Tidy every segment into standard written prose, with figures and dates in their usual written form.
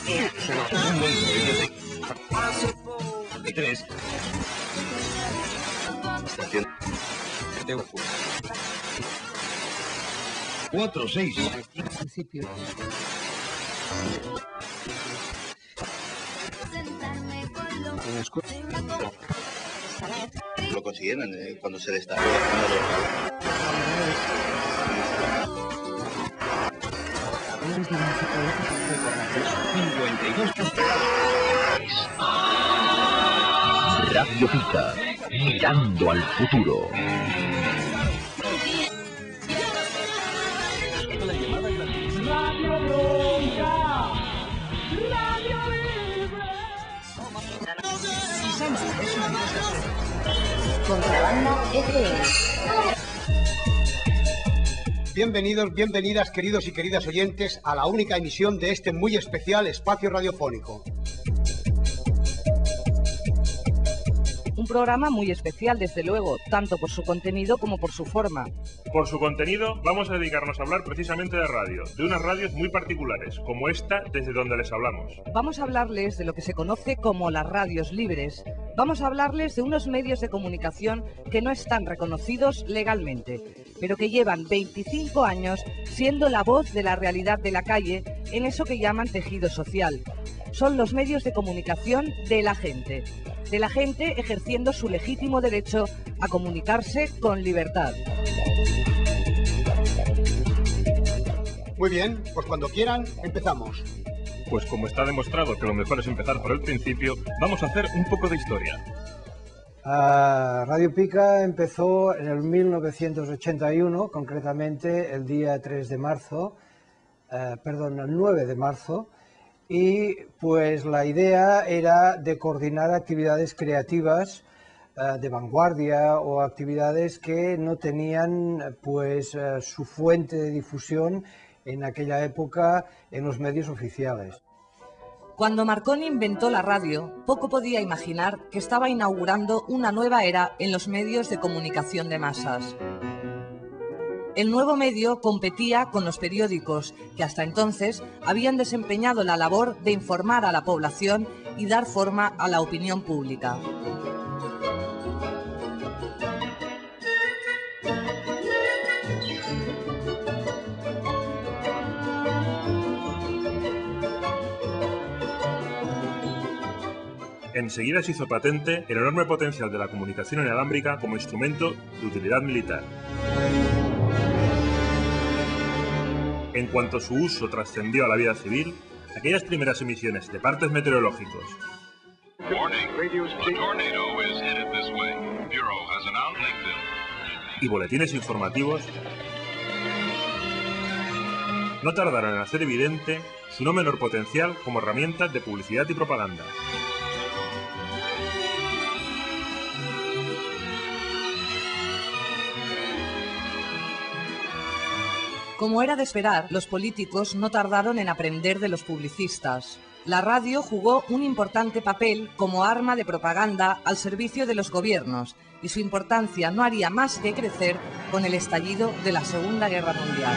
Un buen servicio de 3. Estación de 4, 6. Principio. Lo consiguieron cuando se destacó. 52. Radio Pica, mirando al futuro. Contrabanda FM. Bienvenidos, bienvenidas, queridos y queridas oyentes, a la única emisión de este muy especial espacio radiofónico. Un programa muy especial, desde luego, tanto por su contenido como por su forma. Por su contenido, vamos a dedicarnos a hablar precisamente de radio, de unas radios muy particulares, como esta desde donde les hablamos. Vamos a hablarles de lo que se conoce como las radios libres. Vamos a hablarles de unos medios de comunicación que no están reconocidos legalmente, pero que llevan 25 años siendo la voz de la realidad de la calle en eso que llaman tejido social. Son los medios de comunicación de la gente ejerciendo su legítimo derecho a comunicarse con libertad. Muy bien, pues cuando quieran, empezamos. Pues como está demostrado que lo mejor es empezar por el principio, vamos a hacer un poco de historia. Radio Pica empezó en el 1981, concretamente el día 3 de marzo, el 9 de marzo, y pues la idea era de coordinar actividades creativas de vanguardia o actividades que no tenían pues su fuente de difusión en aquella época en los medios oficiales. Cuando Marconi inventó la radio, poco podía imaginar que estaba inaugurando una nueva era en los medios de comunicación de masas. El nuevo medio competía con los periódicos, que hasta entonces habían desempeñado la labor de informar a la población y dar forma a la opinión pública. Enseguida se hizo patente el enorme potencial de la comunicación inalámbrica como instrumento de utilidad militar. En cuanto su uso trascendió a la vida civil, aquellas primeras emisiones de partes meteorológicos y boletines informativos no tardaron en hacer evidente su no menor potencial como herramientas de publicidad y propaganda. Como era de esperar, los políticos no tardaron en aprender de los publicistas. La radio jugó un importante papel como arma de propaganda al servicio de los gobiernos, y su importancia no haría más que crecer con el estallido de la Segunda Guerra Mundial.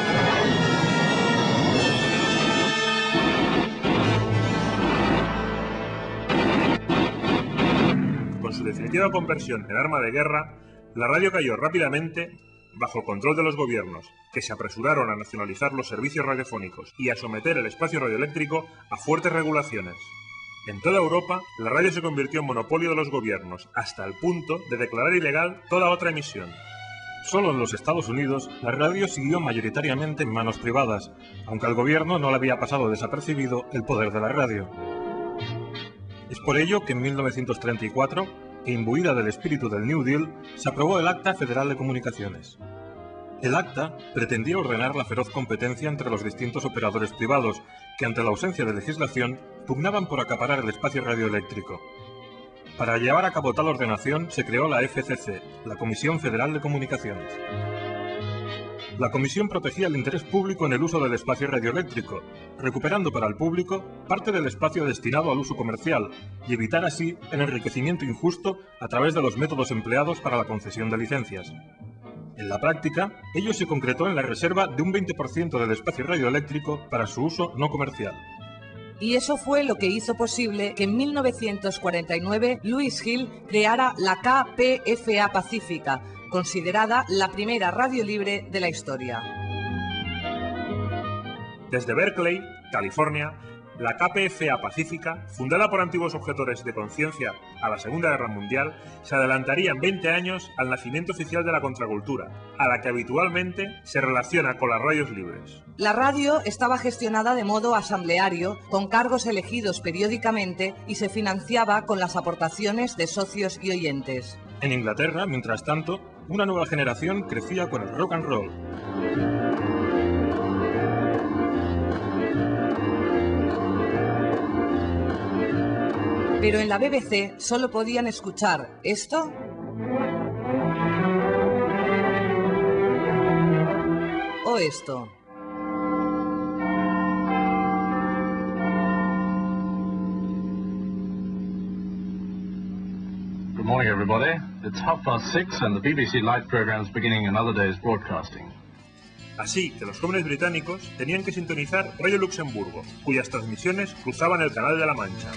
Con su definitiva conversión en arma de guerra, la radio cayó rápidamente bajo el control de los gobiernos, que se apresuraron a nacionalizar los servicios radiofónicos y a someter el espacio radioeléctrico a fuertes regulaciones. En toda Europa, la radio se convirtió en monopolio de los gobiernos, hasta el punto de declarar ilegal toda otra emisión. Solo en los Estados Unidos, la radio siguió mayoritariamente en manos privadas, aunque al gobierno no le había pasado desapercibido el poder de la radio. Es por ello que en 1934, e imbuida del espíritu del New Deal, se aprobó el Acta Federal de Comunicaciones. El acta pretendía ordenar la feroz competencia entre los distintos operadores privados que, ante la ausencia de legislación, pugnaban por acaparar el espacio radioeléctrico. Para llevar a cabo tal ordenación se creó la FCC, la Comisión Federal de Comunicaciones. La comisión protegía el interés público en el uso del espacio radioeléctrico, recuperando para el público parte del espacio destinado al uso comercial y evitar así el enriquecimiento injusto a través de los métodos empleados para la concesión de licencias. En la práctica, ello se concretó en la reserva de un 20% del espacio radioeléctrico para su uso no comercial. Y eso fue lo que hizo posible que en 1949 Louis Hill creara la KPFA Pacífica, considerada la primera radio libre de la historia. Desde Berkeley, California, la KPFA Pacífica, fundada por antiguos objetores de conciencia a la Segunda Guerra Mundial, se adelantaría en 20 años al nacimiento oficial de la contracultura, a la que habitualmente se relaciona con las radios libres. La radio estaba gestionada de modo asambleario, con cargos elegidos periódicamente, y se financiaba con las aportaciones de socios y oyentes. En Inglaterra, mientras tanto, una nueva generación crecía con el rock and roll. Pero en la BBC solo podían escuchar esto o esto. Good morning, everybody. It's 6:30 and the BBC Light program is beginning another day's broadcasting. Así que los jóvenes británicos tenían que sintonizar Radio Luxemburgo, cuyas transmisiones cruzaban el Canal de la Mancha.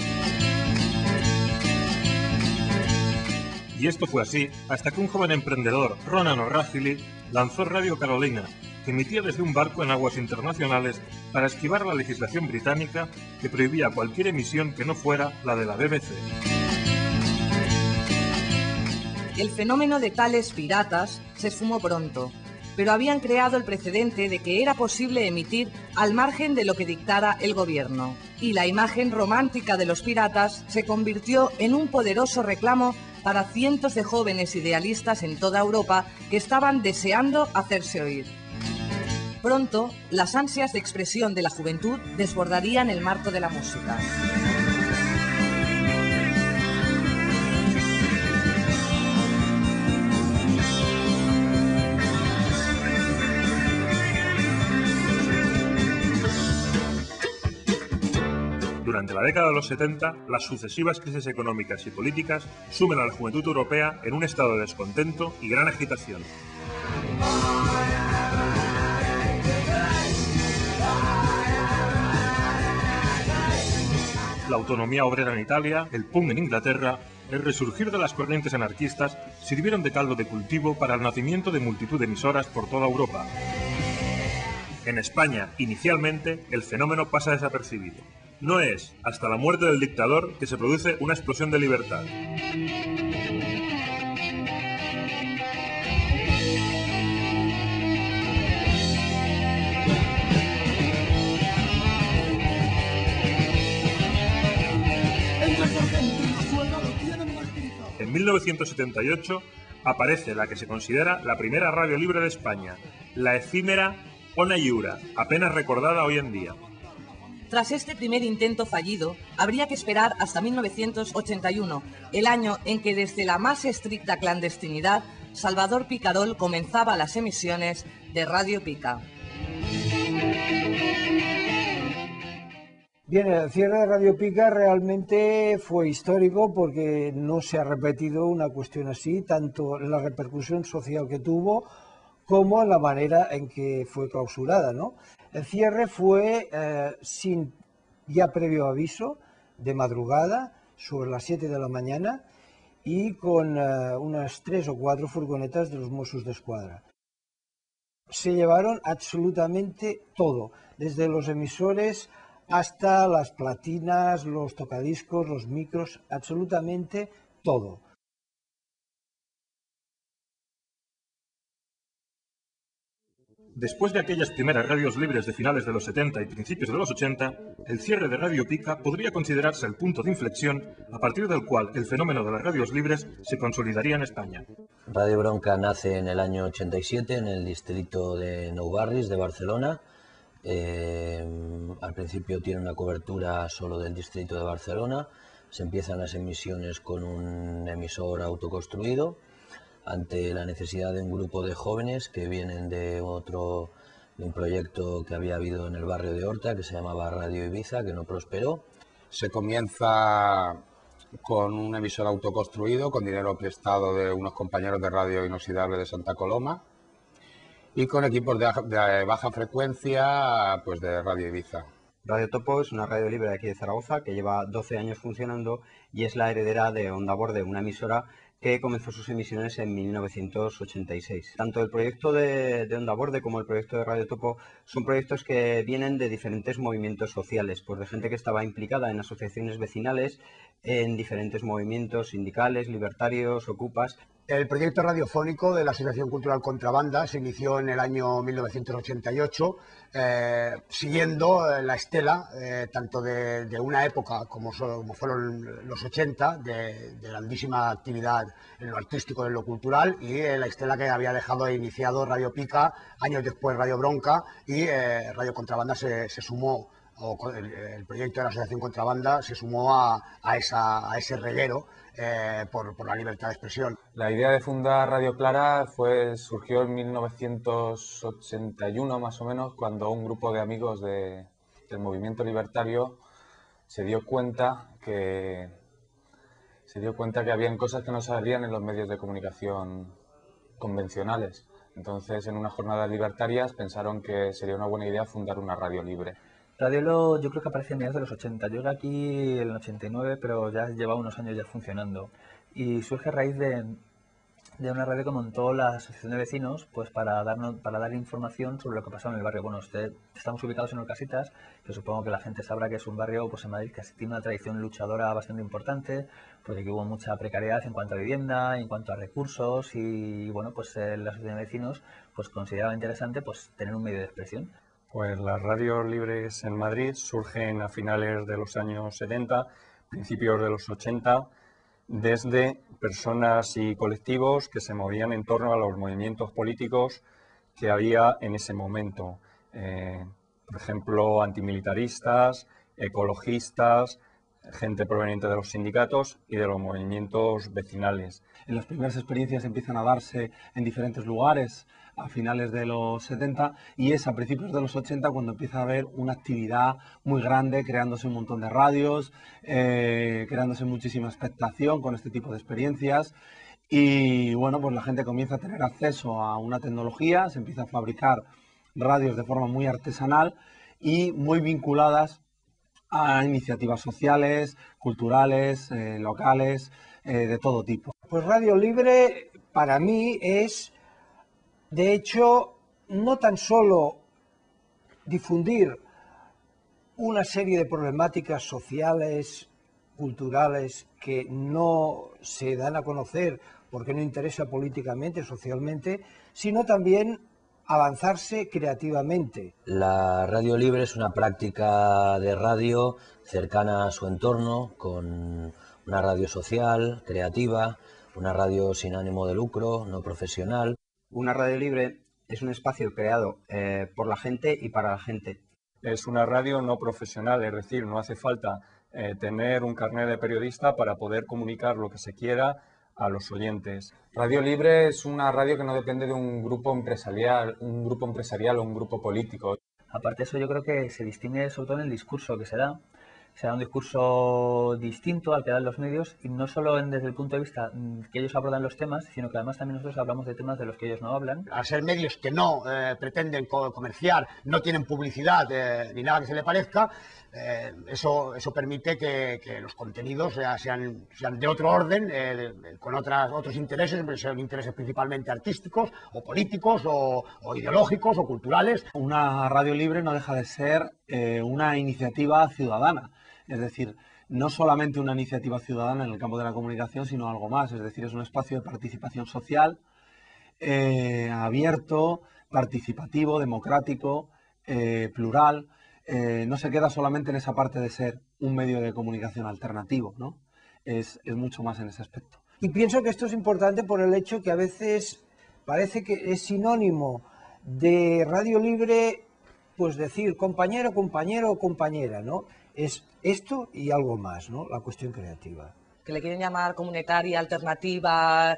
Y esto fue así hasta que un joven emprendedor, Ronan O'Rahilly, lanzó Radio Carolina, que emitía desde un barco en aguas internacionales para esquivar la legislación británica que prohibía cualquier emisión que no fuera la de la BBC. El fenómeno de tales piratas se esfumó pronto, pero habían creado el precedente de que era posible emitir al margen de lo que dictara el gobierno. Y la imagen romántica de los piratas se convirtió en un poderoso reclamo para cientos de jóvenes idealistas en toda Europa que estaban deseando hacerse oír. Pronto, las ansias de expresión de la juventud desbordarían el marco de la música. Durante la década de los 70, las sucesivas crisis económicas y políticas sumen a la juventud europea en un estado de descontento y gran agitación. La autonomía obrera en Italia, el punk en Inglaterra, el resurgir de las corrientes anarquistas sirvieron de caldo de cultivo para el nacimiento de multitud de emisoras por toda Europa. En España, inicialmente, el fenómeno pasa desapercibido. No es hasta la muerte del dictador que se produce una explosión de libertad. En 1978 aparece la que se considera la primera radio libre de España, la efímera Ona Lliure, apenas recordada hoy en día. Tras este primer intento fallido, habría que esperar hasta 1981, el año en que desde la más estricta clandestinidad, Salvador Picarol comenzaba las emisiones de Radio Pica. Bien, el cierre de Radio Pica realmente fue histórico porque no se ha repetido una cuestión así, tanto en la repercusión social que tuvo como en la manera en que fue clausurada, ¿no? El cierre fue sin ya previo aviso, de madrugada, sobre las 7 de la mañana, y con unas 3 o 4 furgonetas de los Mossos d'Esquadra. Se llevaron absolutamente todo, desde los emisores hasta las platinas, los tocadiscos, los micros, absolutamente todo. Después de aquellas primeras radios libres de finales de los 70 y principios de los 80, el cierre de Radio Pica podría considerarse el punto de inflexión a partir del cual el fenómeno de las radios libres se consolidaría en España. Radio Bronca nace en el año 87 en el distrito de Nou Barris de Barcelona. Al principio tiene una cobertura solo del distrito de Barcelona. Se empiezan las emisiones con un emisor autoconstruido, ante la necesidad de un grupo de jóvenes que vienen de un proyecto que había habido en el barrio de Horta, que se llamaba Radio Ibiza, que no prosperó. Se comienza con un emisor autoconstruido, con dinero prestado de unos compañeros de Radio Inoxidable de Santa Coloma, y con equipos de baja frecuencia, pues de Radio Ibiza. Radio Topo es una radio libre de aquí de Zaragoza que lleva 12 años funcionando y es la heredera de Onda Borde, una emisora que comenzó sus emisiones en 1986. Tanto el proyecto de Onda Borde como el proyecto de Radio Topo son proyectos que vienen de diferentes movimientos sociales, pues de gente que estaba implicada en asociaciones vecinales, en diferentes movimientos sindicales, libertarios, ocupas. El proyecto radiofónico de la Asociación Cultural Contrabanda se inició en el año 1988, siguiendo la estela tanto de una época como fueron los 80, de grandísima actividad en lo artístico y en lo cultural, y la estela que había dejado e iniciado Radio Pica, años después Radio Bronca, y Radio Contrabanda se sumó, o el proyecto de la Asociación Contrabanda se sumó a ese reguero por la libertad de expresión. La idea de fundar Radio Clara surgió en 1981 más o menos, cuando un grupo de amigos del movimiento libertario se dio cuenta que habían cosas que no salían en los medios de comunicación convencionales. Entonces, en unas jornadas libertarias pensaron que sería una buena idea fundar una radio libre. Radio yo creo que apareció a mediados de los 80. Yo llegué aquí en el 89, pero ya lleva unos años ya funcionando. Y surge a raíz de una radio que montó la Asociación de Vecinos, pues para dar información sobre lo que pasaba en el barrio. Bueno, estamos ubicados en Orcasitas, que supongo que la gente sabrá que es un barrio pues en Madrid que tiene una tradición luchadora bastante importante, porque aquí hubo mucha precariedad en cuanto a vivienda, en cuanto a recursos, y bueno, pues la Asociación de Vecinos pues consideraba interesante pues tener un medio de expresión. Pues las radios libres en Madrid surgen a finales de los años 70, principios de los 80, desde personas y colectivos que se movían en torno a los movimientos políticos que había en ese momento. Por ejemplo, antimilitaristas, ecologistas, gente proveniente de los sindicatos y de los movimientos vecinales. Las primeras experiencias empiezan a darse en diferentes lugares a finales de los 70 y es a principios de los 80 cuando empieza a haber una actividad muy grande, creándose un montón de radios, creándose muchísima expectación con este tipo de experiencias y bueno, pues la gente comienza a tener acceso a una tecnología, se empieza a fabricar radios de forma muy artesanal y muy vinculadas a iniciativas sociales, culturales, locales, de todo tipo. Pues Radio Libre para mí es, de hecho, no tan solo difundir una serie de problemáticas sociales, culturales, que no se dan a conocer porque no interesa políticamente, socialmente, sino también avanzarse creativamente. La radio libre es una práctica de radio cercana a su entorno, con una radio social, creativa, una radio sin ánimo de lucro, no profesional. Una radio libre es un espacio creado por la gente y para la gente. Es una radio no profesional, es decir, no hace falta tener un carnet de periodista para poder comunicar lo que se quiera a los oyentes. Radio Libre es una radio que no depende de un grupo empresarial o un grupo político. Aparte de eso, yo creo que se distingue sobre todo en el discurso que se da. Se da un discurso distinto al que dan los medios, y no solo desde el punto de vista que ellos abordan los temas, sino que además también nosotros hablamos de temas de los que ellos no hablan. Al ser medios que no pretenden comerciar, no tienen publicidad ni nada que se le parezca, eso permite que los contenidos sean de otro orden, con otros intereses, sean intereses principalmente artísticos o políticos o ideológicos o culturales. Una radio libre no deja de ser una iniciativa ciudadana, es decir, no solamente una iniciativa ciudadana en el campo de la comunicación, sino algo más, es decir, es un espacio de participación social abierto, participativo, democrático, plural. No se queda solamente en esa parte de ser un medio de comunicación alternativo, ¿no? Es mucho más en ese aspecto. Y pienso que esto es importante por el hecho que a veces parece que es sinónimo de radio libre, pues decir compañero, compañero o compañera, ¿no? Es esto y algo más, ¿no? La cuestión creativa. Que le quieren llamar comunitaria, alternativa,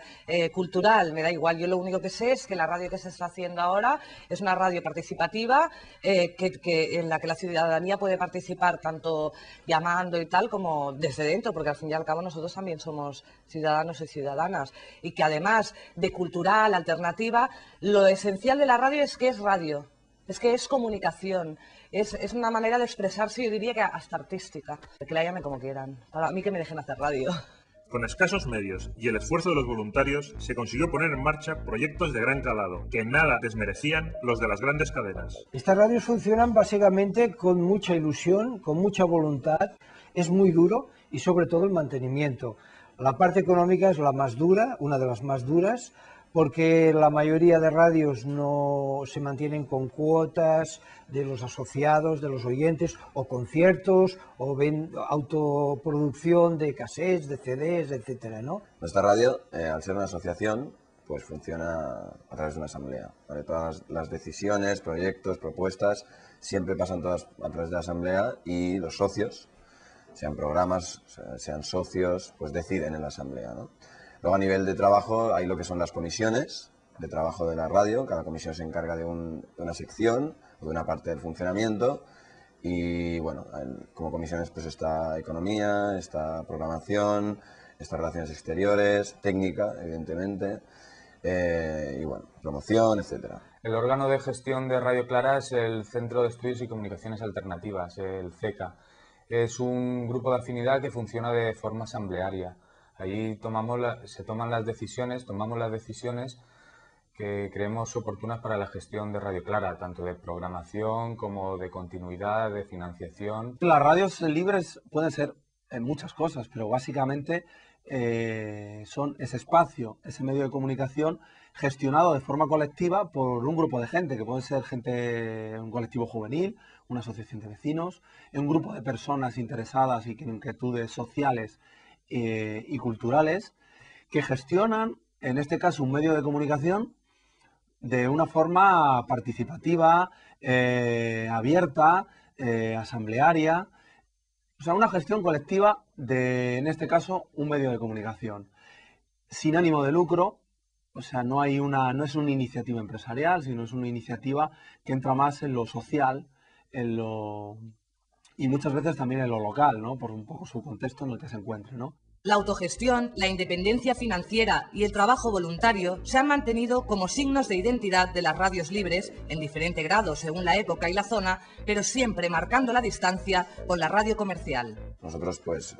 cultural, me da igual. Yo lo único que sé es que la radio que se está haciendo ahora es una radio participativa en la que la ciudadanía puede participar tanto llamando y tal como desde dentro, porque al fin y al cabo nosotros también somos ciudadanos y ciudadanas. Y que además de cultural, alternativa, lo esencial de la radio es que es radio, es que es comunicación, Es una manera de expresarse, yo diría que hasta artística. Que la llamen como quieran. Para mí que me dejen hacer radio. Con escasos medios y el esfuerzo de los voluntarios, se consiguió poner en marcha proyectos de gran calado, que nada desmerecían los de las grandes cadenas. Estas radios funcionan básicamente con mucha ilusión, con mucha voluntad, es muy duro y sobre todo el mantenimiento. La parte económica es la más dura, una de las más duras, porque la mayoría de radios no se mantienen con cuotas de los asociados, de los oyentes, o conciertos, o autoproducción de cassettes, de CDs, etcétera, ¿no? Nuestra radio, al ser una asociación, pues funciona a través de una asamblea, ¿vale? Todas las decisiones, proyectos, propuestas, siempre pasan todas a través de la asamblea y los socios, sean programas, sean socios, pues deciden en la asamblea, ¿no? Luego a nivel de trabajo hay lo que son las comisiones de trabajo de la radio, cada comisión se encarga de una sección o de una parte del funcionamiento y bueno, como comisiones pues está economía, está programación, está relaciones exteriores, técnica evidentemente y bueno, promoción, etcétera. El órgano de gestión de Radio Clara es el Centro de Estudios y Comunicaciones Alternativas, el CECA. Es un grupo de afinidad que funciona de forma asamblearia. Ahí tomamos las decisiones que creemos oportunas para la gestión de Radio Clara, tanto de programación como de continuidad, de financiación. Las radios libres pueden ser muchas cosas, pero básicamente son ese espacio, ese medio de comunicación gestionado de forma colectiva por un grupo de gente, que puede ser un colectivo juvenil, una asociación de vecinos, un grupo de personas interesadas y con inquietudes sociales y culturales, que gestionan, en este caso, un medio de comunicación de una forma participativa, abierta, asamblearia, o sea, una gestión colectiva de, en este caso, un medio de comunicación sin ánimo de lucro. O sea, no es una iniciativa empresarial, sino es una iniciativa que entra más en lo social, y muchas veces también en lo local, ¿no? Por un poco su contexto en el que se encuentre, ¿no? La autogestión, la independencia financiera y el trabajo voluntario se han mantenido como signos de identidad de las radios libres, en diferente grado según la época y la zona, pero siempre marcando la distancia con la radio comercial. Nosotros, pues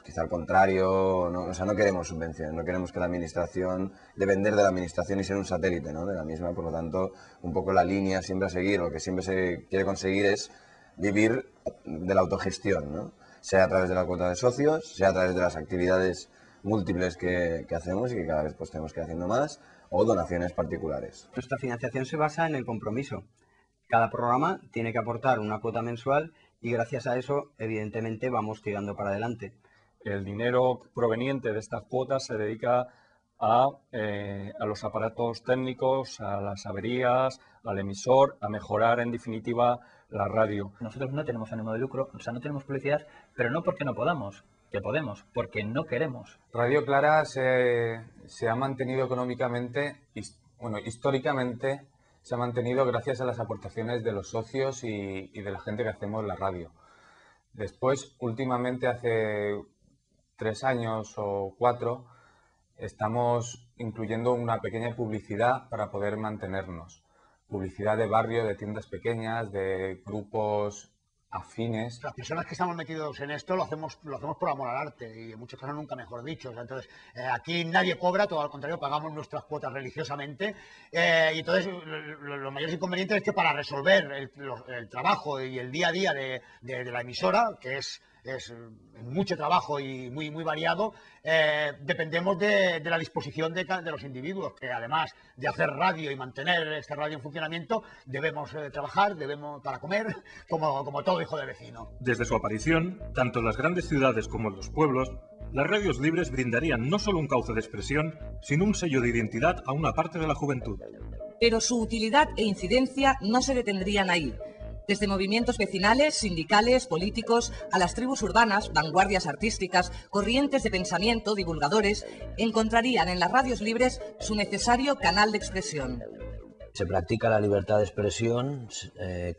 quizá al contrario, no queremos subvenciones, no queremos que la administración, depender de la administración y ser un satélite, ¿no? De la misma, por lo tanto, un poco la línea siempre a seguir, lo que siempre se quiere conseguir es vivir de la autogestión, ¿no? Sea a través de la cuota de socios, sea a través de las actividades múltiples que hacemos y que cada vez pues tenemos que ir haciendo más, o donaciones particulares. Nuestra financiación se basa en el compromiso. Cada programa tiene que aportar una cuota mensual y gracias a eso, evidentemente, vamos tirando para adelante. El dinero proveniente de estas cuotas se dedica a los aparatos técnicos, a las averías, al emisor, a mejorar en definitiva la radio. Nosotros no tenemos ánimo de lucro, o sea, no tenemos publicidad, pero no porque no podamos, que podemos, porque no queremos. Radio Clara se ha mantenido económicamente, históricamente se ha mantenido gracias a las aportaciones de los socios y de la gente que hacemos la radio. Después, últimamente, hace 3 años o 4, estamos incluyendo una pequeña publicidad para poder mantenernos. Publicidad de barrio, de tiendas pequeñas, de grupos afines. Las personas que estamos metidos en esto lo hacemos por amor al arte y en muchos casos nunca mejor dicho. O sea, entonces, aquí nadie cobra, todo al contrario, pagamos nuestras cuotas religiosamente. Y entonces, los mayores inconvenientes es que para resolver el trabajo y el día a día de la emisora, que es mucho trabajo y muy variado, dependemos de la disposición de los individuos, que además de hacer radio y mantener esta radio en funcionamiento, debemos trabajar, para comer, como todo hijo de vecino. Desde su aparición, tanto en las grandes ciudades como en los pueblos, las radios libres brindarían no solo un cauce de expresión, sino un sello de identidad a una parte de la juventud. Pero su utilidad e incidencia no se detendrían ahí. Desde movimientos vecinales, sindicales, políticos, a las tribus urbanas, vanguardias artísticas, corrientes de pensamiento, divulgadores, encontrarían en las radios libres su necesario canal de expresión. Se practica la libertad de expresión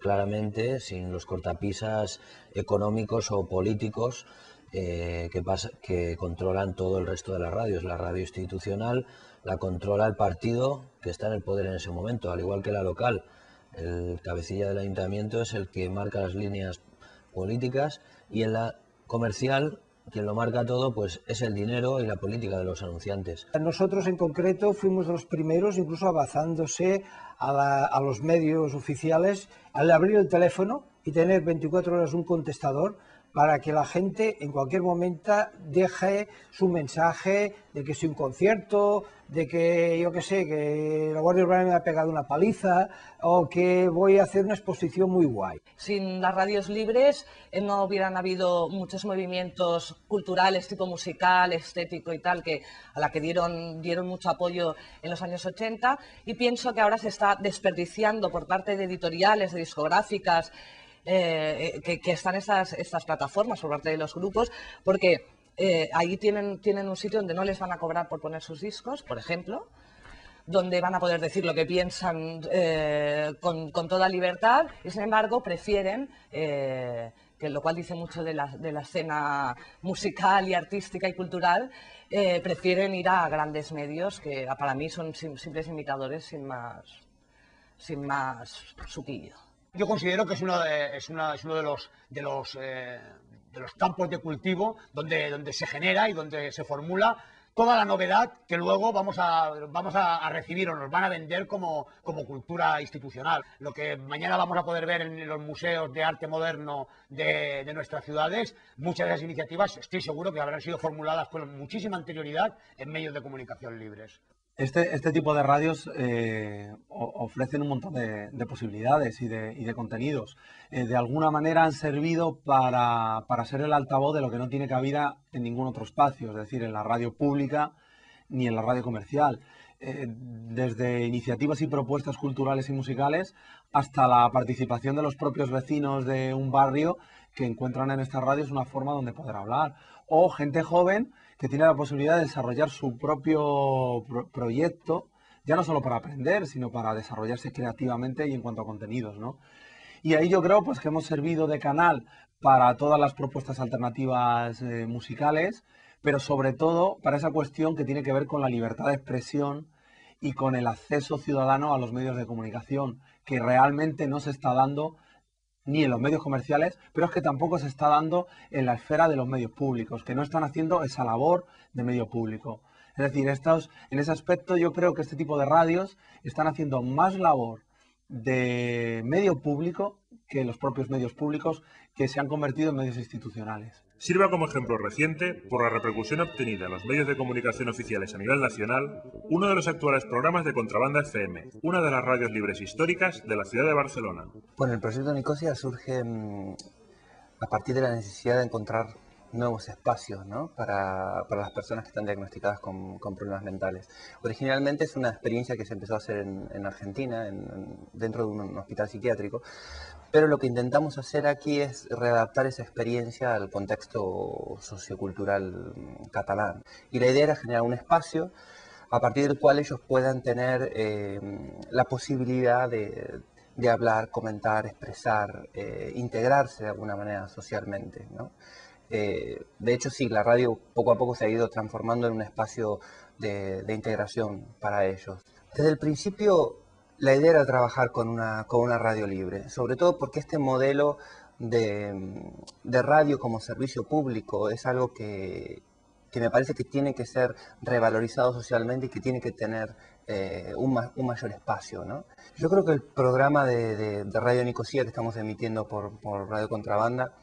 claramente, sin los cortapisas económicos o políticos que controlan todo el resto de las radios. La radio institucional la controla el partido que está en el poder en ese momento, al igual que la local. El cabecilla del ayuntamiento es el que marca las líneas políticas y en la comercial, quien lo marca todo, pues es el dinero y la política de los anunciantes. Nosotros en concreto fuimos de los primeros, incluso avanzándose a los medios oficiales, al abrir el teléfono y tener 24 horas un contestador para que la gente en cualquier momento deje su mensaje de que si un concierto, de que yo qué sé, que la Guardia Urbana me ha pegado una paliza o que voy a hacer una exposición muy guay. Sin las radios libres no hubieran habido muchos movimientos culturales, tipo musical, estético y tal, a la que dieron mucho apoyo en los años 80, y pienso que ahora se está desperdiciando por parte de editoriales, de discográficas, que están estas plataformas por parte de los grupos, porque ahí tienen un sitio donde no les van a cobrar por poner sus discos, por ejemplo, donde van a poder decir lo que piensan con toda libertad, y sin embargo prefieren, que lo cual dice mucho de la escena musical y artística y cultural, prefieren ir a grandes medios que para mí son simples imitadores sin más suquillo. Yo considero que es uno de los campos de cultivo donde se genera y donde se formula toda la novedad que luego vamos a recibir o nos van a vender como cultura institucional. Lo que mañana vamos a poder ver en los museos de arte moderno de nuestras ciudades, muchas de esas iniciativas estoy seguro que habrán sido formuladas con muchísima anterioridad en medios de comunicación libres. Este tipo de radios ofrecen un montón de posibilidades y de contenidos. De alguna manera han servido para ser el altavoz de lo que no tiene cabida en ningún otro espacio, es decir, en la radio pública ni en la radio comercial. Desde iniciativas y propuestas culturales y musicales hasta la participación de los propios vecinos de un barrio que encuentran en estas radios una forma donde poder hablar. O gente joven que tiene la posibilidad de desarrollar su propio proyecto, ya no solo para aprender, sino para desarrollarse creativamente y en cuanto a contenidos, ¿no? Y ahí yo creo pues, que hemos servido de canal para todas las propuestas alternativas musicales, pero sobre todo para esa cuestión que tiene que ver con la libertad de expresión y con el acceso ciudadano a los medios de comunicación, que realmente no se está dando ni en los medios comerciales, pero es que tampoco se está dando en la esfera de los medios públicos, que no están haciendo esa labor de medio público. Es decir, en ese aspecto yo creo que este tipo de radios están haciendo más labor de medio público que los propios medios públicos que se han convertido en medios institucionales. Sirva como ejemplo reciente, por la repercusión obtenida en los medios de comunicación oficiales a nivel nacional, uno de los actuales programas de Contrabanda FM, una de las radios libres históricas de la ciudad de Barcelona. Bueno, el proyecto Nicosia surge a partir de la necesidad de encontrar nuevos espacios, ¿no? para las personas que están diagnosticadas con problemas mentales. Originalmente es una experiencia que se empezó a hacer en Argentina, dentro de un hospital psiquiátrico, pero lo que intentamos hacer aquí es readaptar esa experiencia al contexto sociocultural catalán. Y la idea era generar un espacio a partir del cual ellos puedan tener la posibilidad de hablar, comentar, expresar, integrarse de alguna manera socialmente, ¿no? De hecho, sí, la radio poco a poco se ha ido transformando en un espacio de integración para ellos. Desde el principio, la idea era trabajar con una radio libre, sobre todo porque este modelo de radio como servicio público es algo que me parece que tiene que ser revalorizado socialmente y que tiene que tener un mayor espacio, ¿no? Yo creo que el programa de Radio Nicosia que estamos emitiendo por Radio Contrabanda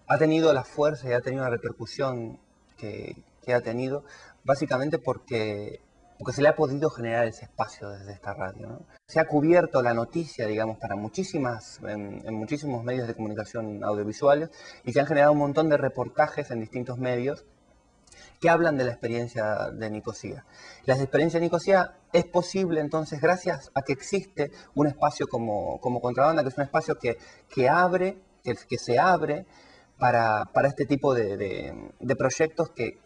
ha tenido la fuerza y ha tenido la repercusión que ha tenido, básicamente porque se le ha podido generar ese espacio desde esta radio, ¿no? Se ha cubierto la noticia, digamos, para en muchísimos medios de comunicación audiovisuales, y se han generado un montón de reportajes en distintos medios que hablan de la experiencia de Nicosia. La experiencia de Nicosia es posible entonces gracias a que existe un espacio como Contrabanda, que es un espacio que se abre para este tipo de proyectos que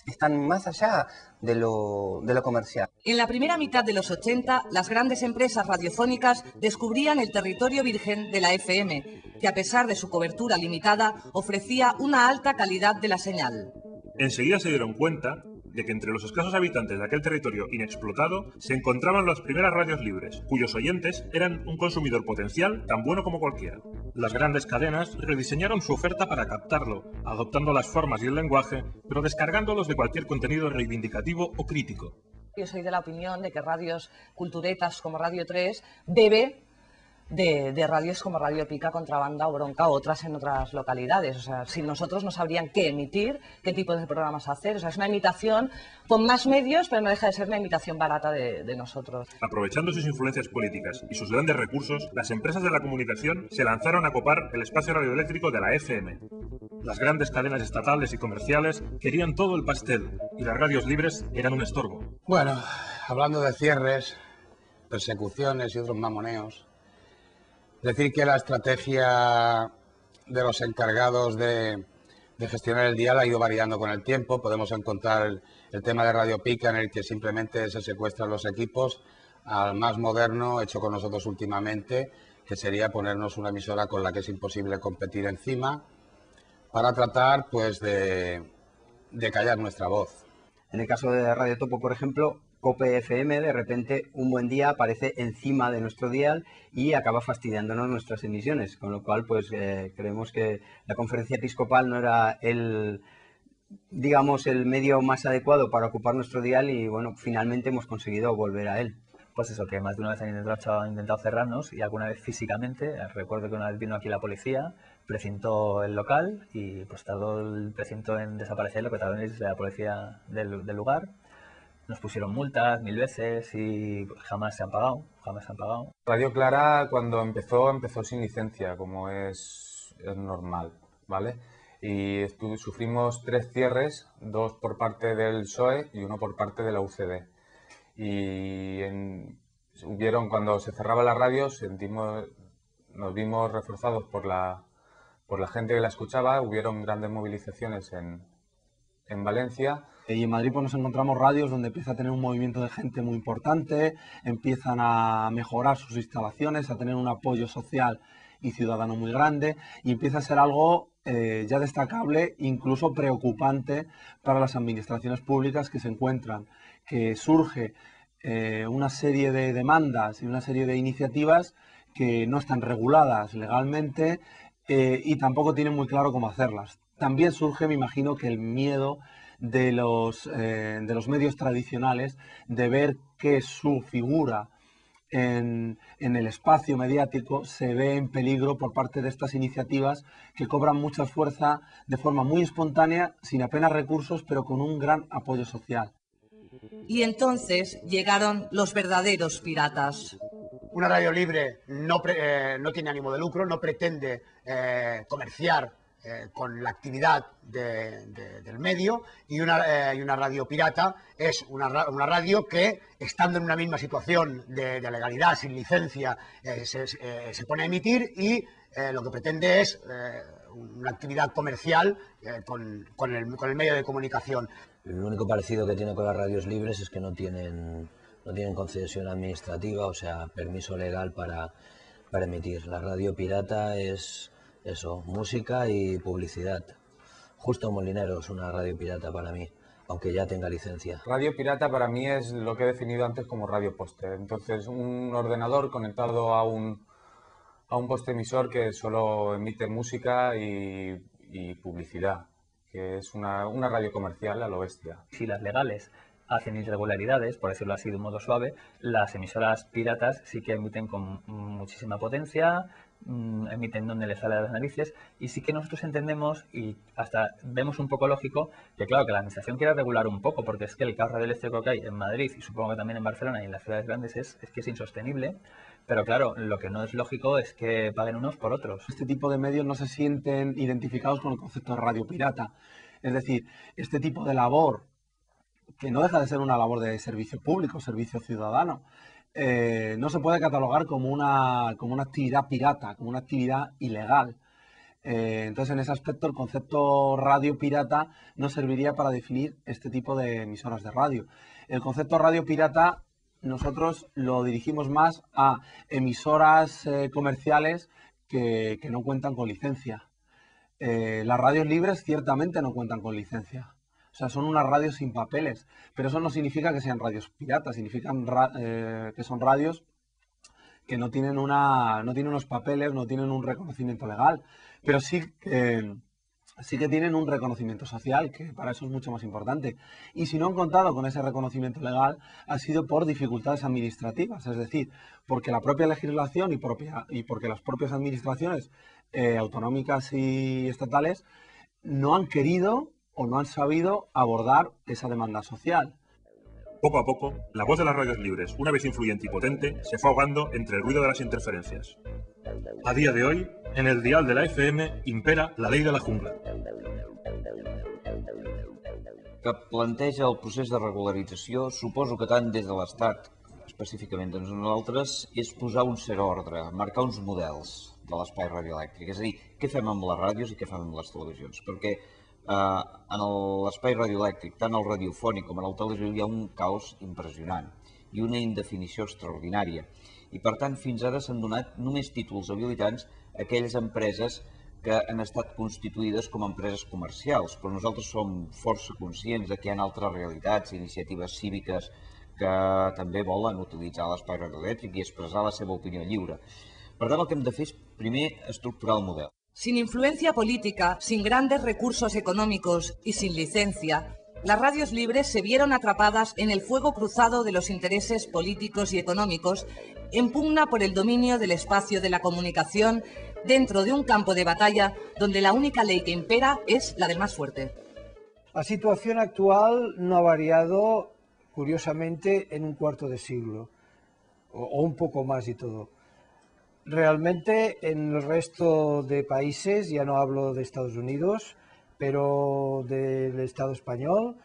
están más allá de lo comercial. En la primera mitad de los 80, las grandes empresas radiofónicas descubrían el territorio virgen de la FM, que a pesar de su cobertura limitada, ofrecía una alta calidad de la señal. Enseguida se dieron cuenta de que entre los escasos habitantes de aquel territorio inexplotado se encontraban las primeras radios libres, cuyos oyentes eran un consumidor potencial tan bueno como cualquiera. Las grandes cadenas rediseñaron su oferta para captarlo, adoptando las formas y el lenguaje, pero descargándolos de cualquier contenido reivindicativo o crítico. Yo soy de la opinión de que radios culturetas como Radio 3 bebe de radios como Radio Pica, Contrabanda o Bronca o otras en otras localidades. O sea, si nosotros no sabrían qué emitir, qué tipo de programas hacer. O sea, es una imitación con más medios, pero no deja de ser una imitación barata de nosotros. Aprovechando sus influencias políticas y sus grandes recursos, las empresas de la comunicación se lanzaron a copar el espacio radioeléctrico de la FM. Las grandes cadenas estatales y comerciales querían todo el pastel y las radios libres eran un estorbo. Bueno, hablando de cierres, persecuciones y otros mamoneos, decir que la estrategia de los encargados de gestionar el dial ha ido variando con el tiempo. Podemos encontrar el tema de Radio Pica, en el que simplemente se secuestran los equipos, al más moderno, hecho con nosotros últimamente, que sería ponernos una emisora con la que es imposible competir encima, para tratar pues de callar nuestra voz. En el caso de Radio Topo, por ejemplo, COPE FM, de repente, un buen día aparece encima de nuestro dial y acaba fastidiándonos nuestras emisiones, con lo cual, pues, creemos que la conferencia episcopal no era el medio más adecuado para ocupar nuestro dial y, bueno, finalmente hemos conseguido volver a él. Pues eso, que más de una vez han intentado cerrarnos y alguna vez físicamente. Recuerdo que una vez vino aquí la policía, precintó el local y pues tardó el precinto en desaparecer, lo que tardó en irse la policía del lugar. Nos pusieron multas 1000 veces y jamás se han pagado, Radio Clara, cuando empezó sin licencia, como es normal, ¿vale? Y sufrimos 3 cierres, 2 por parte del PSOE y 1 por parte de la UCD. Y cuando se cerraba la radio, nos vimos reforzados por la gente que la escuchaba. Hubieron grandes movilizaciones en Valencia. Y en Madrid pues nos encontramos radios donde empieza a tener un movimiento de gente muy importante, empiezan a mejorar sus instalaciones, a tener un apoyo social y ciudadano muy grande, y empieza a ser algo ya destacable, incluso preocupante para las administraciones públicas que se encuentran, que surge una serie de demandas y una serie de iniciativas que no están reguladas legalmente y tampoco tienen muy claro cómo hacerlas. También surge, me imagino, que el miedo de los medios tradicionales de ver que su figura en el espacio mediático se ve en peligro por parte de estas iniciativas que cobran mucha fuerza de forma muy espontánea, sin apenas recursos, pero con un gran apoyo social. Y entonces llegaron los verdaderos piratas. Una radio libre no tiene ánimo de lucro, no pretende comerciar con la actividad del medio, y una radio pirata es una radio que, estando en una misma situación de legalidad, sin licencia, se pone a emitir y lo que pretende es una actividad comercial con el medio de comunicación. El único parecido que tiene con las radios libres es que no tienen concesión administrativa, o sea, permiso legal para emitir. La radio pirata es eso, música y publicidad. Justo Molinero es una radio pirata para mí, aunque ya tenga licencia. Radio pirata para mí es lo que he definido antes como radio poste. Entonces, un ordenador conectado a un poste emisor que solo emite música y publicidad, que es una radio comercial a lo bestia. Si las legales hacen irregularidades, por decirlo así de un modo suave, las emisoras piratas sí que emiten con muchísima potencia, emiten donde les sale de las narices, y sí que nosotros entendemos y hasta vemos un poco lógico que, claro, que la administración quiera regular un poco, porque es que el caos radioeléctrico que hay en Madrid y supongo que también en Barcelona y en las ciudades grandes es que es insostenible. Pero claro, lo que no es lógico es que paguen unos por otros. Este tipo de medios no se sienten identificados con el concepto de radio pirata. Es decir, este tipo de labor, que no deja de ser una labor de servicio público, servicio ciudadano, no se puede catalogar como una actividad pirata, como una actividad ilegal. Entonces, en ese aspecto, el concepto radio pirata no serviría para definir este tipo de emisoras de radio. El concepto radio pirata nosotros lo dirigimos más a emisoras comerciales que no cuentan con licencia. Las radios libres ciertamente no cuentan con licencia. O sea, son unas radios sin papeles, pero eso no significa que sean radios piratas, significa que son radios que no tienen unos papeles, no tienen un reconocimiento legal, pero sí que tienen un reconocimiento social, que para eso es mucho más importante. Y si no han contado con ese reconocimiento legal, ha sido por dificultades administrativas, es decir, porque la propia legislación y porque las propias administraciones autonómicas y estatales no han querido o no han sabido abordar esa demanda social. Poco a poco, la voz de las radios libres, una vez influyente y potente, se fue ahogando entre el ruido de las interferencias. A día de hoy, en el dial de la FM impera la ley de la jungla. Que planteja el procés de regularització, suposo que tant des de l'Estat, específicament de nosaltres, és posar un cert ordre, marcar uns models de l'espai radioelèctric. És a dir, què fem amb les ràdios i què fem amb les televisions. Perquè en l'espai radioelèctric, tant el radiofònic com en el televisiu, hi ha un caos impressionant i una indefinició extraordinària. I per tant, fins ara s'han donat només títols habilitants a aquelles empreses que han estat constituïdes com a empreses comercials, però nosaltres som força conscients que hi ha altres realitats, iniciatives cíviques que també volen utilitzar l'espai radioelèctric i expressar la seva opinió lliure. Per tant, el que hem de fer és primer estructurar el model. Sin influencia política, sin grandes recursos económicos y sin licencia, las radios libres se vieron atrapadas en el fuego cruzado de los intereses políticos y económicos en pugna por el dominio del espacio de la comunicación dentro de un campo de batalla donde la única ley que impera es la del más fuerte. La situación actual no ha variado, curiosamente, en un cuarto de siglo, o un poco más y todo. Realmente en el resto de países, ya no hablo de Estados Unidos, pero del Estado español,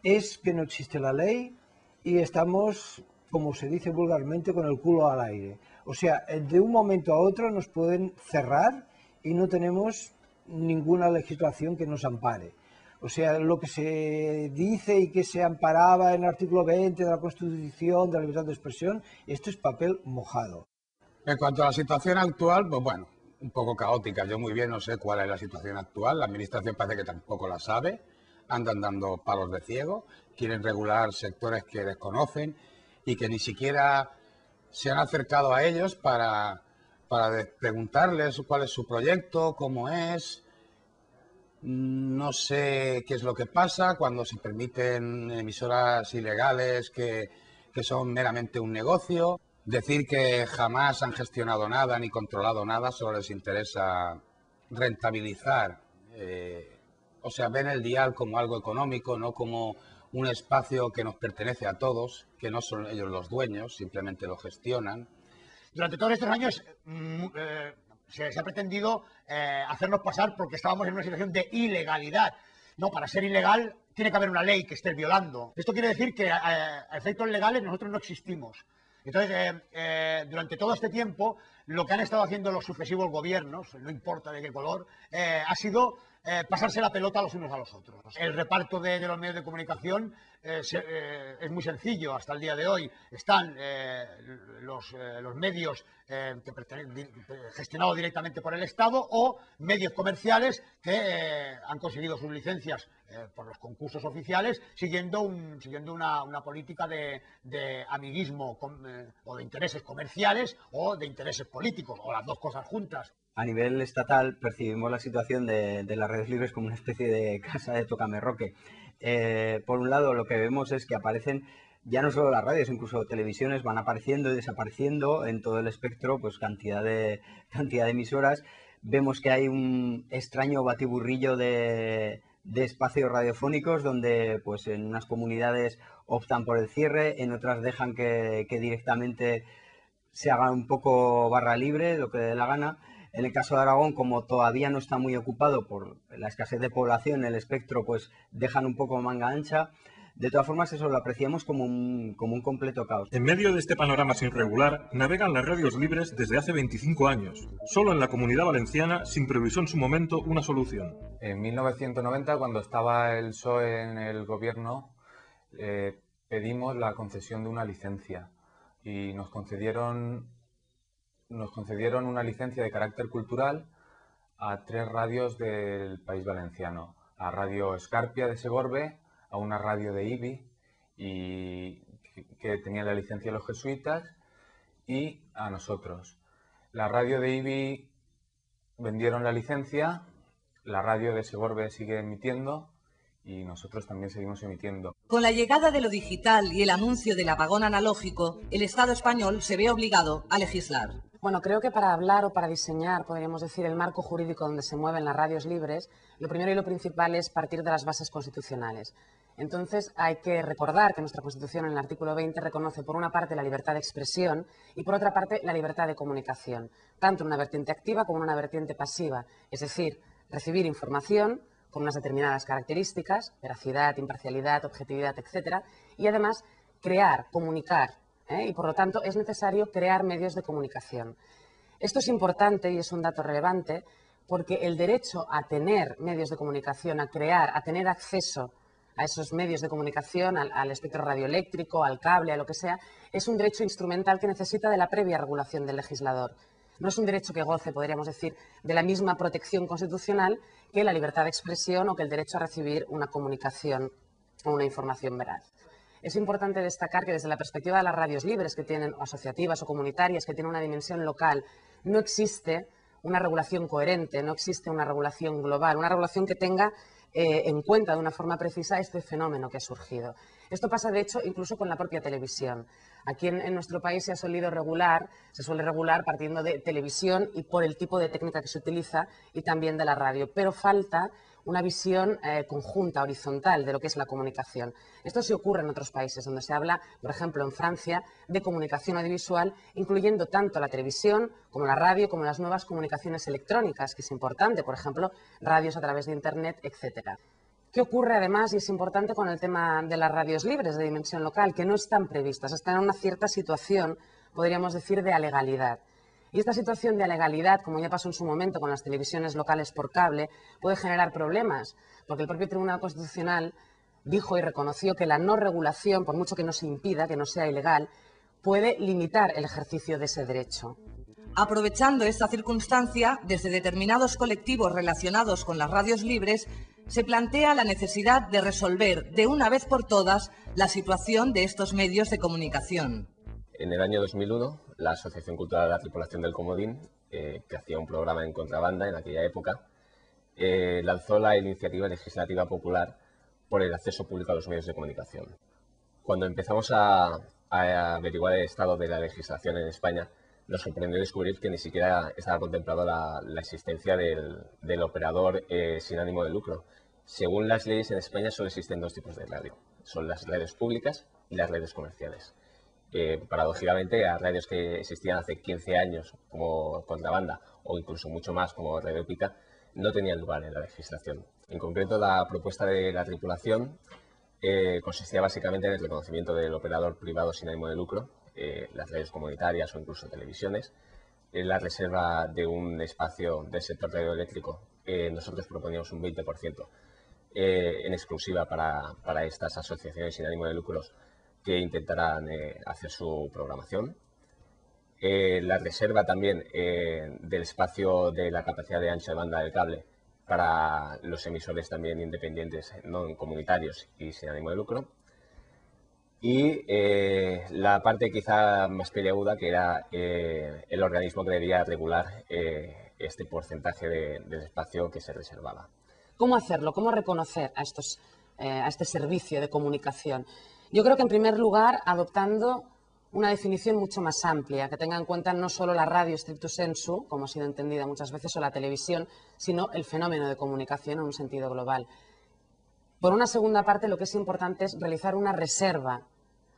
es que no existe la ley y estamos, como se dice vulgarmente, con el culo al aire. O sea, de un momento a otro nos pueden cerrar y no tenemos ninguna legislación que nos ampare. O sea, lo que se dice y que se amparaba en el artículo 20 de la Constitución, de la libertad de expresión, esto es papel mojado. En cuanto a la situación actual, pues bueno, un poco caótica. Yo muy bien no sé cuál es la situación actual. La Administración parece que tampoco la sabe. Andan dando palos de ciego. Quieren regular sectores que desconocen y que ni siquiera se han acercado a ellos para preguntarles cuál es su proyecto, cómo es. No sé qué es lo que pasa cuando se permiten emisoras ilegales que son meramente un negocio. Decir que jamás han gestionado nada ni controlado nada, solo les interesa rentabilizar. O sea, ven el dial como algo económico, no como un espacio que nos pertenece a todos, que no son ellos los dueños, simplemente lo gestionan. Durante todos estos años se ha pretendido hacernos pasar porque estábamos en una situación de ilegalidad. No, para ser ilegal tiene que haber una ley que esté violando. Esto quiere decir que a efectos legales nosotros no existimos. Entonces, durante todo este tiempo, lo que han estado haciendo los sucesivos gobiernos, no importa de qué color, ha sido pasarse la pelota los unos a los otros. El reparto de los medios de comunicación es muy sencillo. Hasta el día de hoy están los medios gestionados directamente por el Estado o medios comerciales que han conseguido sus licencias por los concursos oficiales siguiendo una política de amiguismo o de intereses comerciales o de intereses políticos o las dos cosas juntas. A nivel estatal percibimos la situación de las redes libres como una especie de casa de tocamerroque. Por un lado, lo que vemos es que aparecen ya no solo las radios, incluso televisiones van apareciendo y desapareciendo en todo el espectro, pues cantidad de emisoras. Vemos que hay un extraño batiburrillo de espacios radiofónicos donde pues en unas comunidades optan por el cierre, en otras dejan que directamente se haga un poco barra libre, lo que dé la gana. En el caso de Aragón, como todavía no está muy ocupado por la escasez de población, el espectro pues dejan un poco manga ancha. De todas formas, eso lo apreciamos como un completo caos. En medio de este panorama sin regular, navegan las radios libres desde hace 25 años. Solo en la Comunidad Valenciana se improvisó en su momento una solución. En 1990, cuando estaba el PSOE en el gobierno, pedimos la concesión de una licencia y nos concedieron una licencia de carácter cultural a 3 radios del país valenciano, a Radio Escarpia de Segorbe, a una radio de IBI y que tenía la licencia de los jesuitas, y a nosotros. La radio de IBI vendieron la licencia, la radio de Segorbe sigue emitiendo y nosotros también seguimos emitiendo. Con la llegada de lo digital y el anuncio del apagón analógico, el Estado español se ve obligado a legislar. Bueno, creo que para hablar o para diseñar, podríamos decir, el marco jurídico donde se mueven las radios libres, lo primero y lo principal es partir de las bases constitucionales. Entonces hay que recordar que nuestra Constitución en el artículo 20 reconoce por una parte la libertad de expresión y por otra parte la libertad de comunicación, tanto en una vertiente activa como en una vertiente pasiva, es decir, recibir información con unas determinadas características, veracidad, imparcialidad, objetividad, etcétera, y además crear, comunicar, y por lo tanto es necesario crear medios de comunicación. Esto es importante y es un dato relevante porque el derecho a tener medios de comunicación, a crear, a tener acceso a esos medios de comunicación, al espectro radioeléctrico, al cable, a lo que sea, es un derecho instrumental que necesita de la previa regulación del legislador. No es un derecho que goce, podríamos decir, de la misma protección constitucional que la libertad de expresión o que el derecho a recibir una comunicación o una información veraz. Es importante destacar que desde la perspectiva de las radios libres, que tienen o asociativas o comunitarias, que tienen una dimensión local, no existe una regulación coherente, no existe una regulación global, una regulación que tenga en cuenta de una forma precisa este fenómeno que ha surgido. Esto pasa, de hecho, incluso con la propia televisión. Aquí en nuestro país se suele regular partiendo de televisión y por el tipo de técnica que se utiliza y también de la radio, pero falta una visión conjunta, horizontal, de lo que es la comunicación. Esto sí ocurre en otros países, donde se habla, por ejemplo, en Francia, de comunicación audiovisual, incluyendo tanto la televisión como la radio, como las nuevas comunicaciones electrónicas, que es importante, por ejemplo, radios a través de Internet, etcétera. ¿Qué ocurre además, y es importante, con el tema de las radios libres de dimensión local, que no están previstas, están en una cierta situación, podríamos decir, de alegalidad? Y esta situación de alegalidad, como ya pasó en su momento con las televisiones locales por cable, puede generar problemas, porque el propio Tribunal Constitucional dijo y reconoció que la no regulación, por mucho que no se impida, que no sea ilegal, puede limitar el ejercicio de ese derecho. Aprovechando esta circunstancia, desde determinados colectivos relacionados con las radios libres, se plantea la necesidad de resolver de una vez por todas la situación de estos medios de comunicación. En el año 2001, la Asociación Cultural de la Tripulación del Comodín, que hacía un programa en contrabanda en aquella época, lanzó la iniciativa legislativa popular por el acceso público a los medios de comunicación. Cuando empezamos a averiguar el estado de la legislación en España, nos sorprendió descubrir que ni siquiera estaba contemplado la existencia del operador sin ánimo de lucro. Según las leyes en España solo existen dos tipos de radio. Son las radios públicas y las radios comerciales. Paradójicamente, las radios que existían hace 15 años como contrabanda o incluso mucho más como Radio Pica no tenían lugar en la legislación. En concreto, la propuesta de la tripulación consistía básicamente en el reconocimiento del operador privado sin ánimo de lucro, las radios comunitarias o incluso televisiones, la reserva de un espacio del sector radioeléctrico. Nosotros proponíamos un 20% en exclusiva para estas asociaciones sin ánimo de lucros que intentarán hacer su programación. La reserva también del espacio de la capacidad de ancho de banda del cable para los emisores también independientes, no comunitarios y sin ánimo de lucro. Y la parte quizá más peliaguda, que era el organismo que debía regular este porcentaje del espacio que se reservaba. ¿Cómo hacerlo? ¿Cómo reconocer a este servicio de comunicación? Yo creo que, en primer lugar, adoptando una definición mucho más amplia, que tenga en cuenta no solo la radio stricto sensu, como ha sido entendida muchas veces, o la televisión, sino el fenómeno de comunicación en un sentido global. Por una segunda parte, lo que es importante es realizar una reserva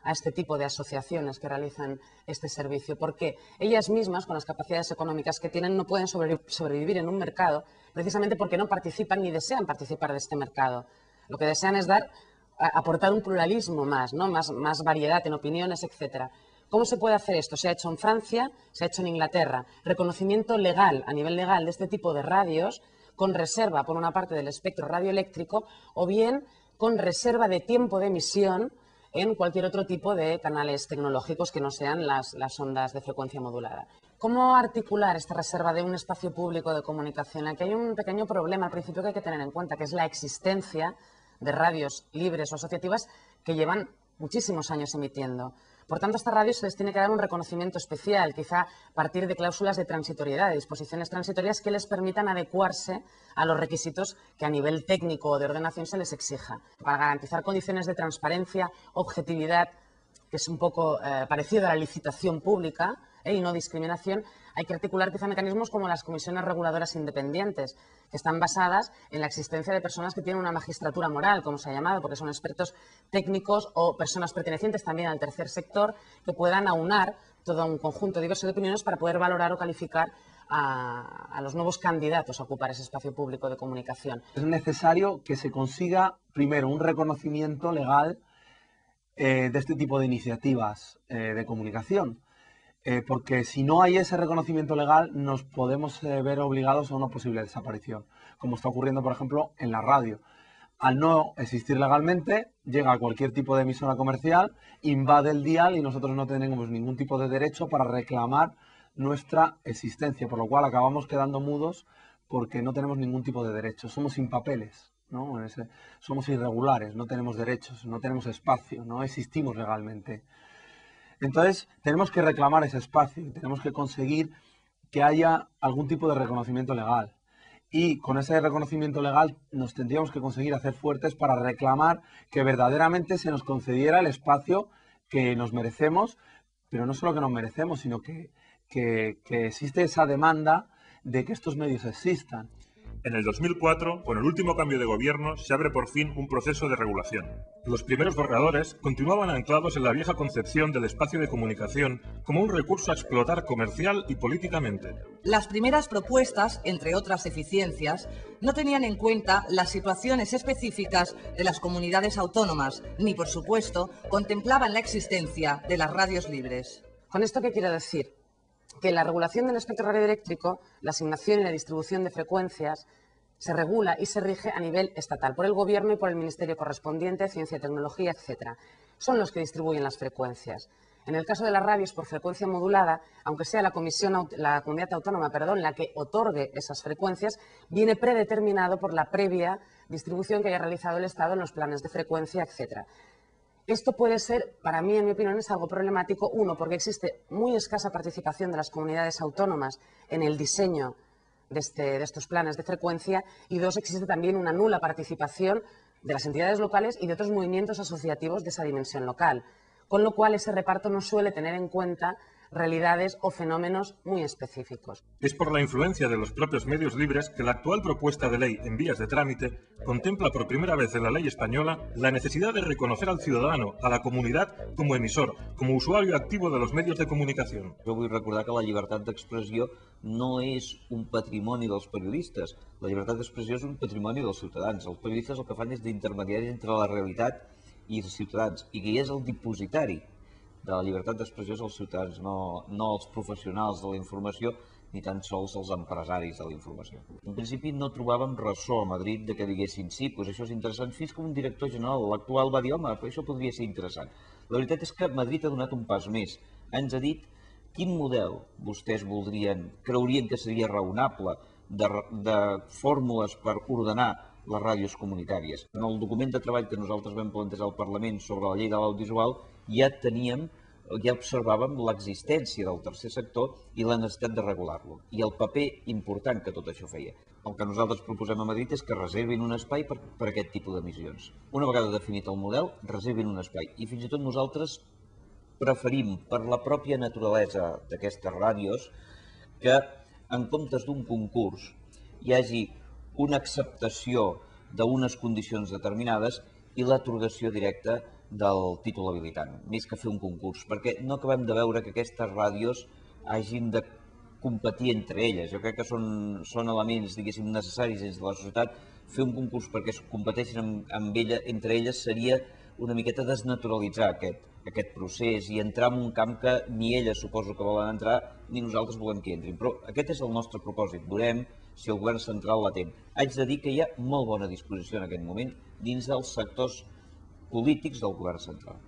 a este tipo de asociaciones que realizan este servicio, porque ellas mismas, con las capacidades económicas que tienen, no pueden sobrevivir en un mercado, precisamente porque no participan ni desean participar de este mercado. Lo que desean es aportar un pluralismo más, ¿no? más variedad en opiniones, etcétera. ¿Cómo se puede hacer esto? Se ha hecho en Francia, se ha hecho en Inglaterra. Reconocimiento legal, a nivel legal, de este tipo de radios, con reserva, por una parte, del espectro radioeléctrico, o bien con reserva de tiempo de emisión en cualquier otro tipo de canales tecnológicos que no sean las ondas de frecuencia modulada. ¿Cómo articular esta reserva de un espacio público de comunicación? Aquí hay un pequeño problema al principio que hay que tener en cuenta, que es la existencia de radios libres o asociativas que llevan muchísimos años emitiendo. Por tanto, a estas radios se les tiene que dar un reconocimiento especial, quizá a partir de cláusulas de transitoriedad, de disposiciones transitorias que les permitan adecuarse a los requisitos que a nivel técnico o de ordenación se les exija. Para garantizar condiciones de transparencia, objetividad, que es un poco parecido a la licitación pública y no discriminación, hay que articular quizá mecanismos como las comisiones reguladoras independientes, que están basadas en la existencia de personas que tienen una magistratura moral, como se ha llamado, porque son expertos técnicos o personas pertenecientes también al tercer sector, que puedan aunar todo un conjunto diverso de opiniones para poder valorar o calificar a los nuevos candidatos a ocupar ese espacio público de comunicación. Es necesario que se consiga, primero, un reconocimiento legal de este tipo de iniciativas de comunicación. Porque si no hay ese reconocimiento legal nos podemos ver obligados a una posible desaparición, como está ocurriendo, por ejemplo, en la radio. Al no existir legalmente, llega cualquier tipo de emisora comercial, invade el dial y nosotros no tenemos ningún tipo de derecho para reclamar nuestra existencia, por lo cual acabamos quedando mudos porque no tenemos ningún tipo de derecho. Somos sin papeles, ¿no? Somos irregulares, no tenemos derechos, no tenemos espacio, no existimos legalmente. Entonces, tenemos que reclamar ese espacio y tenemos que conseguir que haya algún tipo de reconocimiento legal. Y con ese reconocimiento legal nos tendríamos que conseguir hacer fuertes para reclamar que verdaderamente se nos concediera el espacio que nos merecemos, pero no solo que nos merecemos, sino que existe esa demanda de que estos medios existan. En el 2004, con el último cambio de gobierno, se abre por fin un proceso de regulación. Los primeros borradores continuaban anclados en la vieja concepción del espacio de comunicación como un recurso a explotar comercial y políticamente. Las primeras propuestas, entre otras deficiencias, no tenían en cuenta las situaciones específicas de las comunidades autónomas, ni, por supuesto, contemplaban la existencia de las radios libres. ¿Con esto qué quiero decir? Que la regulación del espectro radioeléctrico, la asignación y la distribución de frecuencias, se regula y se rige a nivel estatal, por el Gobierno y por el Ministerio correspondiente, Ciencia y Tecnología, etc. Son los que distribuyen las frecuencias. En el caso de las radios por frecuencia modulada, aunque sea la comunidad autónoma, la que otorgue esas frecuencias, viene predeterminado por la previa distribución que haya realizado el Estado en los planes de frecuencia, etc. Esto puede ser, para mí, en mi opinión, es algo problemático. Uno, porque existe muy escasa participación de las comunidades autónomas en el diseño de estos planes de frecuencia. Y dos, existe también una nula participación de las entidades locales y de otros movimientos asociativos de esa dimensión local. Con lo cual, ese reparto no suele tener en cuenta realidades o fenómenos muy específicos. Es por la influencia de los propios medios libres que la actual propuesta de ley en vías de trámite contempla por primera vez en la ley española la necesidad de reconocer al ciudadano, a la comunidad, como emisor, como usuario activo de los medios de comunicació. Jo vull recordar que la llibertat d'expressió no és un patrimoni dels periodistes. La llibertat d'expressió és un patrimoni dels ciutadans. Els periodistes el que fan és d'intermediaris entre la realitat i els ciutadans, i qui és el dipositari de la llibertat d'expressió és els ciutadans, no els professionals de la informació ni tan sols els empresaris de la informació. En principi no trobàvem ressò a Madrid de que diguessin sí, doncs això és interessant, fins que un director general, l'actual, va dir home, però això podria ser interessant. La veritat és que Madrid ha donat un pas més. Ens ha dit quin model vostès creurien que seria raonable de fórmules per ordenar les ràdios comunitàries. En el document de treball que nosaltres vam plantejar al Parlament sobre la llei de l'audiovisual ja observàvem l'existència del tercer sector i la necessitat de regular-lo i el paper important que tot això feia. El que nosaltres proposem a Madrid és que reservin un espai per aquest tipus d'emissions. Una vegada definit el model, reservin un espai i fins i tot nosaltres preferim, per la pròpia naturalesa d'aquestes ràdios, que en comptes d'un concurs hi hagi una acceptació d'unes condicions determinades i l'atorgació directa del títol habilitant, més que fer un concurs, perquè no acabem de veure que aquestes ràdios hagin de competir entre elles. Jo crec que són elements, diguéssim, necessaris dins de la societat. Fer un concurs perquè es competeixin entre elles seria una miqueta desnaturalitzar aquest procés i entrar en un camp que ni elles suposo que volen entrar ni nosaltres volem que entrin. Però aquest és el nostre propòsit. Veurem si el govern central l'atén. Haig de dir que hi ha molt bona disposició en aquest moment dins dels sectors polítics del govern central.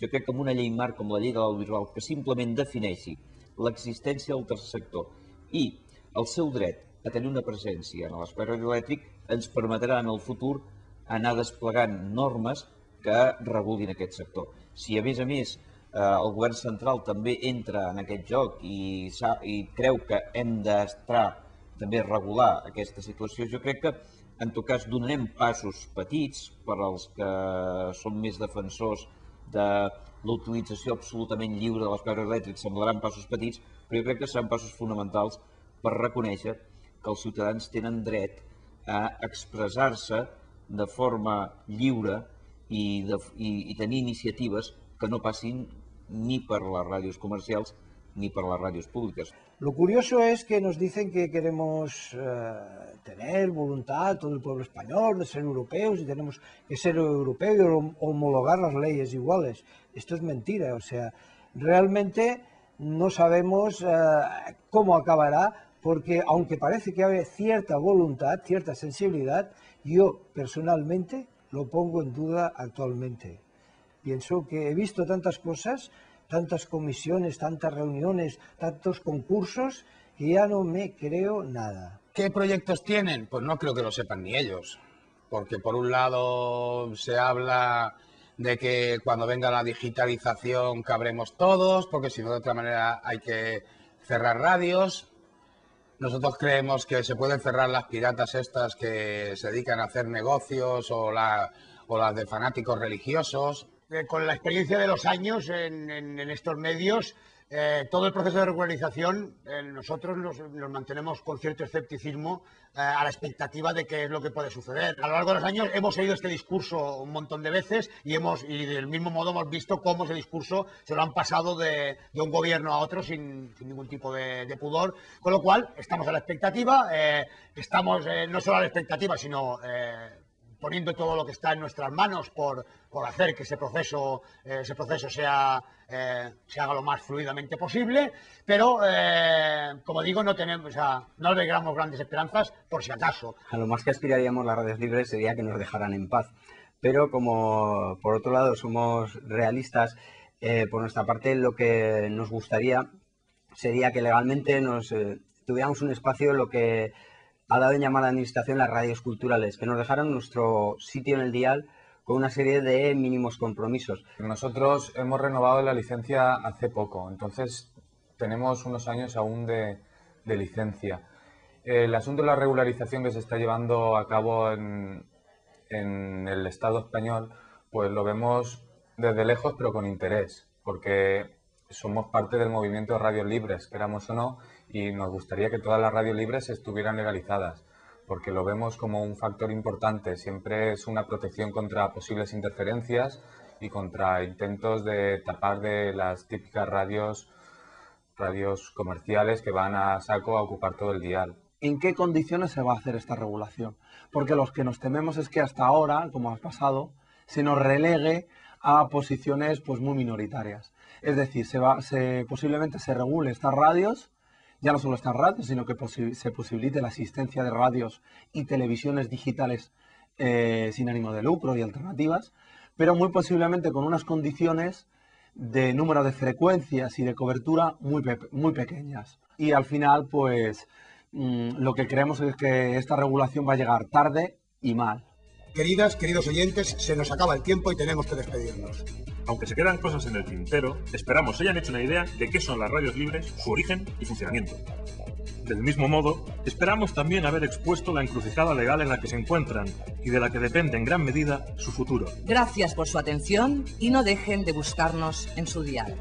Jo crec que amb una llei marc com la llei de l'audiovisual que simplement defineixi l'existència del tercer sector i el seu dret a tenir una presència en l'espai radioelèctric ens permetrà en el futur anar desplegant normes que regulin aquest sector. Si a més el govern central també entra en aquest joc i creu que hem d'estar també a regular aquesta situació, jo crec que en tot cas donarem passos petits per als que són més defensors de l'utilització absolutament lliure de l'espai radioelèctric, semblaran passos petits, però jo crec que seran passos fonamentals per reconèixer que els ciutadans tenen dret a expressar-se de forma lliure i tenir iniciatives que no passin ni per las radios comerciales ni por las radios públicas. Lo curioso es que nos dicen que queremos tener voluntad, todo el pueblo español, de ser europeos y tenemos que ser europeos y homologar las leyes iguales. Esto es mentira, o sea, realmente no sabemos cómo acabará, porque aunque parece que hay cierta voluntad, cierta sensibilidad, yo personalmente lo pongo en duda actualmente. Pienso que he visto tantas cosas, tantas comisiones, tantas reuniones, tantos concursos, que ya no me creo nada. ¿Qué proyectos tienen? Pues no creo que lo sepan ni ellos, porque por un lado se habla de que cuando venga la digitalización cabremos todos, porque si no de otra manera hay que cerrar radios. Nosotros creemos que se pueden cerrar las piratas estas que se dedican a hacer negocios o las de fanáticos religiosos. Con la experiencia de los años en estos medios, todo el proceso de regularización, nosotros nos mantenemos con cierto escepticismo a la expectativa de qué es lo que puede suceder. A lo largo de los años hemos oído este discurso un montón de veces y del mismo modo hemos visto cómo ese discurso se lo han pasado de un gobierno a otro sin ningún tipo de pudor. Con lo cual, estamos a la expectativa, estamos no solo a la expectativa, sino poniendo todo lo que está en nuestras manos por hacer que ese proceso se haga lo más fluidamente posible, pero como digo, no alegramos grandes esperanzas por si acaso. A lo más que aspiraríamos las radios libres sería que nos dejaran en paz, pero como por otro lado somos realistas, por nuestra parte lo que nos gustaría sería que legalmente tuviéramos un espacio en lo que ha dado en llamar a la administración las radios culturales, que nos dejaran nuestro sitio en el dial con una serie de mínimos compromisos. Nosotros hemos renovado la licencia hace poco, entonces tenemos unos años aún de licencia. El asunto de la regularización que se está llevando a cabo en el Estado español, pues lo vemos desde lejos pero con interés, porque somos parte del movimiento de radios libres, queramos o no, y nos gustaría que todas las radios libres estuvieran legalizadas, porque lo vemos como un factor importante. Siempre es una protección contra posibles interferencias y contra intentos de tapar de las típicas radios comerciales que van a saco a ocupar todo el dial. ¿En qué condiciones se va a hacer esta regulación? Porque los que nos tememos es que hasta ahora, como ha pasado, se nos relegue a posiciones pues muy minoritarias. Es decir, posiblemente se regule estas radios, ya no solo estas radios, sino que se posibilite la asistencia de radios y televisiones digitales sin ánimo de lucro y alternativas, pero muy posiblemente con unas condiciones de número de frecuencias y de cobertura muy pequeñas. Y al final, pues, lo que creemos es que esta regulación va a llegar tarde y mal. Queridos oyentes, se nos acaba el tiempo y tenemos que despedirnos. Aunque se quedan cosas en el tintero, esperamos se hayan hecho una idea de qué son las radios libres, su origen y funcionamiento. Del mismo modo, esperamos también haber expuesto la encrucijada legal en la que se encuentran y de la que depende en gran medida su futuro. Gracias por su atención y no dejen de buscarnos en su dial.